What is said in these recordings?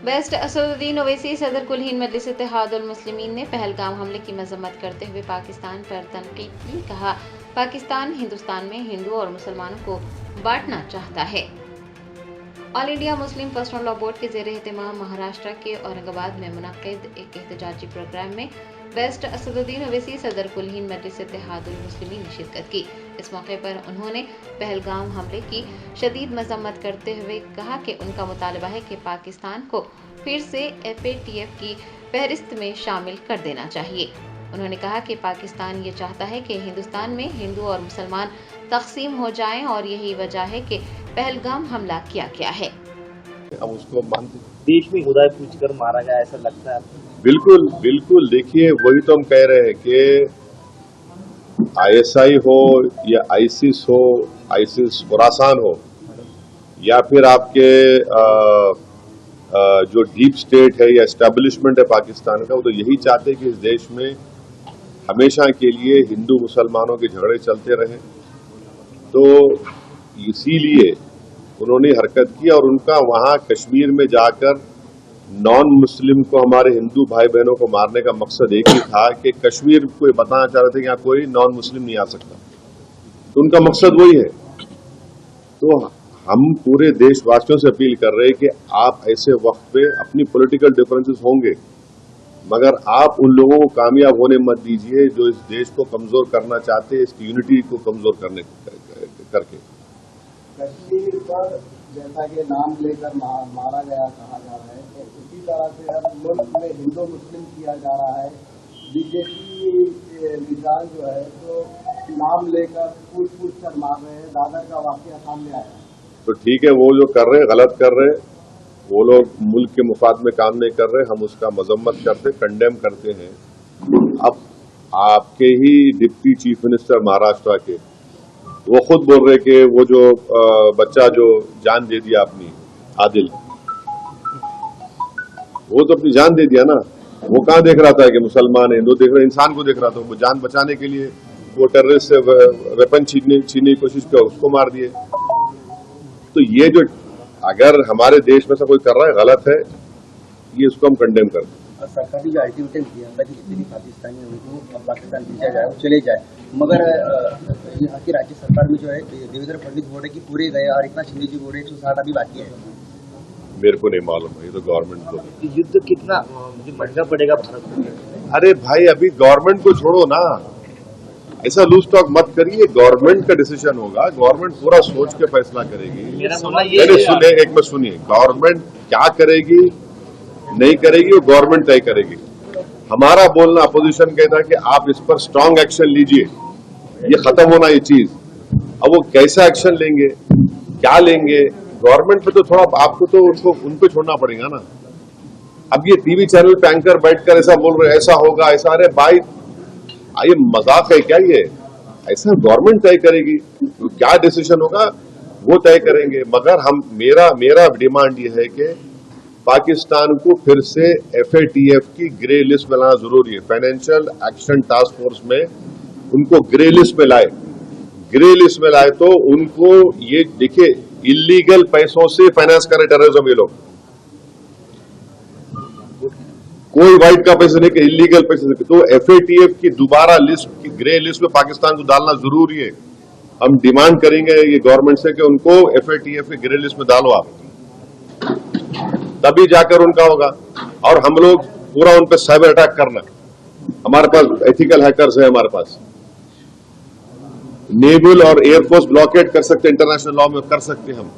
Best Asaduddin Owaisi सदर कुल हिंद मजलिस इत्तेहादुल मुस्लिमीन ने पहलगाम हमले की मजम्मत करते हुए पाकिस्तान पर तनकीद की। कहा, पाकिस्तान हिंदुस्तान में हिंदू और मुसलमानों को बांटना चाहता है। All India Muslim personal law board के ज़ेर एहतमाम महाराष्ट्र के औरंगाबाद में मुनक्किद एक एहतजाजी प्रोग्राम में बेस्ट असदुद्दीन ओवैसी सदर कुल हिंद मजलिस इत्तेहादुल मुस्लिमीन ने शिरकत की। इस मौके पर उन्होंने पहलगाम हमले की शदीद मजम्मत करते हुए कहा कि उनका मुतालबा है कि पाकिस्तान को फिर से FATF की फहरिस्त में शामिल कर देना चाहिए। उन्होंने कहा कि पाकिस्तान ये चाहता है कि हिंदुस्तान में हिंदू और मुसलमान तकसीम हो जाएं और यही वजह है कि पहलगाम हमला किया गया है। हम उसको मानते, देश में खुदा पूछकर मारा गया, ऐसा लगता है आपको? बिल्कुल बिल्कुल। देखिए, वही तो हम कह रहे हैं कि ISI हो या ISIS हो, ISIS खुरासान हो, या फिर आपके जो डीप स्टेट है या एस्टेब्लिशमेंट है पाकिस्तान का, वो तो यही चाहते हैं कि इस देश में हमेशा के लिए हिंदू मुसलमानों के झगड़े चलते रहें। तो इसीलिए उन्होंने हरकत की और उनका वहां कश्मीर में जाकर नॉन मुस्लिम को, हमारे हिंदू भाई बहनों को मारने का मकसद एक ही था कि कश्मीर को बताना चाह रहे थे कि यहाँ कोई नॉन मुस्लिम नहीं आ सकता। तो उनका मकसद वही है। तो हम पूरे देशवासियों से अपील कर रहे हैं कि आप ऐसे वक्त पे, अपनी पॉलिटिकल डिफरेंसेस होंगे, मगर आप उन लोगों को कामयाब होने मत दीजिए जो इस देश को कमजोर करना चाहते हैं, इसकी यूनिटी को कमजोर करने करके। कश्मीर पर जैसा कि नाम लेकर मारा गया कहा जा रहा है, तो उसी तरह से हर मुल्क में हिंदू मुस्लिम किया जा रहा है। बीजेपी निशान जो है तो नाम लेकर पूछ कर मार रहे हैं। दादर का वाकया सामने आया है। तो ठीक है, वो जो कर रहे हैं गलत कर रहे हैं, वो लोग मुल्क के मुफाद में काम नहीं कर रहे, हम उसका मजम्मत करते, कंडेम करते हैं। अब आपके ही डिप्टी चीफ मिनिस्टर महाराष्ट्र के, वो खुद बोल रहे कि वो जो बच्चा जो जान दे दिया अपनी, आदिल, वो तो अपनी जान दे दिया ना। वो कहाँ देख रहा था कि मुसलमान है, हिंदू देख रहा, इंसान को देख रहा था। वो जान बचाने के लिए वो टेररिस्ट से वेपन छीनने की कोशिश किया, उसको मार दिए। तो ये जो अगर हमारे देश में से कोई कर रहा है, गलत है, ये इसको हम कंडेम करते हैं। सरकार ने जो अल्टीमेटम दिया था कि जितने भी पाकिस्तानी हैं उनको पाकिस्तान भेजा जाए, वो चले जाए, मगर यहाँ की राज्य सरकार में जो है देवेंद्र फडणवीस बोल रहे कि पूरे गए और इतना शिंदे जी बोल रहे 160 अभी बाकी है। मेरे को नहीं मालूम है, ये तो गवर्नमेंट को। युद्ध कितना महंगा पड़ेगा भारत को? अरे भाई, अभी गवर्नमेंट को छोड़ो ना, ऐसा लूज टॉक मत करिए। गवर्नमेंट का डिसीजन होगा, गवर्नमेंट पूरा सोच के फैसला करेगी। सुनिए, गवर्नमेंट क्या करेगी नहीं करेगी वो गवर्नमेंट तय करेगी। हमारा बोलना, अपोजिशन कहता है कि आप इस पर स्ट्रांग एक्शन लीजिए, ये खत्म होना ये चीज। अब वो कैसा एक्शन लेंगे, क्या लेंगे, गवर्नमेंट पे तो थोड़ा आपको तो उनको छोड़ना पड़ेगा ना। अब ये टीवी चैनल पे एंकर बैठकर ऐसा बोल रहे, ऐसा होगा ऐसा, अरे भाई ये मजाक है क्या? ये ऐसा गवर्नमेंट तय करेगी, तो क्या डिसीजन होगा वो तय करेंगे। मगर हम मेरा डिमांड ये है कि पाकिस्तान को फिर से FATF की ग्रे लिस्ट में लाना जरूरी है। फाइनेंशियल एक्शन टास्क फोर्स में उनको ग्रे लिस्ट में लाए। ग्रे लिस्ट में लाए तो उनको ये देखिए, इलीगल पैसों से फाइनेंस करे टेररिज्म ये लोग, कोई वाइट का पैसे नहीं कि इलीगल पैसे नहीं। तो FATF की दोबारा लिस्ट की ग्रे लिस्ट में पाकिस्तान को डालना जरूरी है। हम डिमांड करेंगे ये गवर्नमेंट से कि उनको FATF की ग्रे लिस्ट में डालो आप, तभी जाकर उनका होगा। और हम लोग पूरा उन पर साइबर अटैक करना, हमारे पास एथिकल हैकर्स है, हमारे पास नेवल और एयरफोर्स ब्लॉकेट कर सकते, इंटरनेशनल लॉ में कर सकते हम।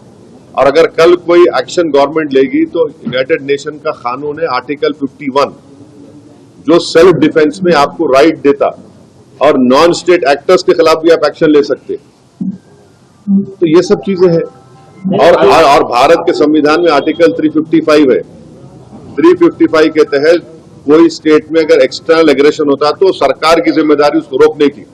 और अगर कल कोई एक्शन गवर्नमेंट लेगी तो यूनाइटेड नेशन का कानून है आर्टिकल 51, जो सेल्फ डिफेंस में आपको राइट देता, और नॉन स्टेट एक्टर्स के खिलाफ भी आप एक्शन ले सकते। तो ये सब चीजें हैं। और भारत के संविधान में आर्टिकल 355 है। 355 के तहत कोई स्टेट में अगर एक्सटर्नल एग्रेशन होता तो सरकार की जिम्मेदारी उसको रोकने की।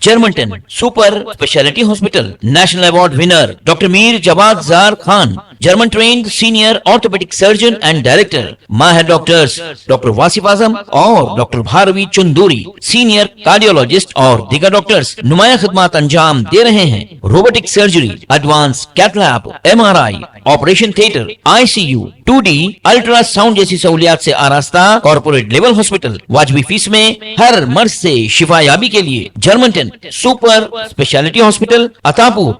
Germanton super speciality hospital, national award winner doctor Mir Jawad Zar Khan, German trained senior orthopaedic surgeon and director, माहिर डॉक्टर्स डॉक्टर वासिफ आजम और doctor Bharvi Chanduri, senior cardiologist और दीगर डॉक्टर्स नुमाया खिदमत अंजाम दे रहे हैं। Robotic surgery, advance cath lab, MRI, operation theatre, ICU, 2D ultrasound जैसी सहूलियात से आरास्ता कॉर्पोरेट लेवल हॉस्पिटल, वाजबी फीस में हर मर्ज से शिफायाबी के लिए Germanton super speciality hospital, Attapur.